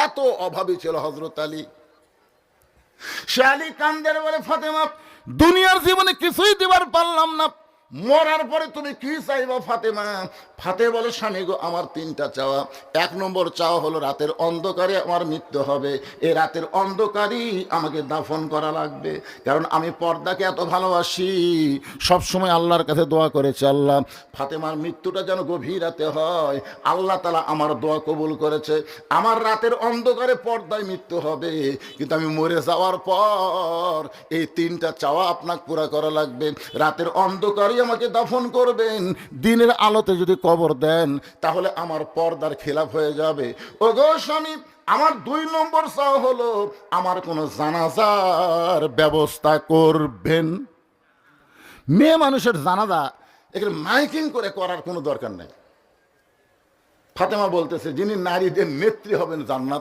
এত অভাবী ছিল হযরত আলী। সে আলী কান্দের বলে, ফাতেমা দুনিয়ার জীবনে কিছুই দিবার পারলাম না, মরার পরে তুমি কি চাইবা ফাতেমা? ফাতেমা বলে, স্বামী গো, আমার তিনটা চাওয়া। এক নম্বর চাওয়া হলো রাতের অন্ধকারে আমার মৃত্যু হবে, এই রাতের অন্ধকারই আমাকে দাফন করা লাগবে, কারণ আমি পর্দাকে এত ভালোবাসি। সব সময় আল্লাহর কাছে দোয়া করেছি, আল্লাহ ফাতেমার মৃত্যুটা যেন গভীর রাতে হয়। আল্লাহ তাআলা আমার দোয়া কবুল করেছে, আমার রাতের অন্ধকারে পর্দায় মৃত্যু হবে, কিন্তু আমি মরে যাওয়ার পর এই তিনটা চাওয়া আপনাকে পুরা করা লাগবে। রাতের অন্ধকারে আমাকে দাফন করবেন, দিনের আলোতে যদি কবর দেন তাহলে আমার পর্দার খেলাফ হয়ে যাবে। ওগো স্বামী, আমার 2 নম্বর চাওয়া হলো আমার কোনো জানাজার ব্যবস্থা করবেন। মেয়ে মানুষের জানাজা এখানে মাইকিং করে করার কোনো দরকার নেই। ফাতেমা বলতেছে, যিনি নারীদের নেত্রী হবেন জান্নাত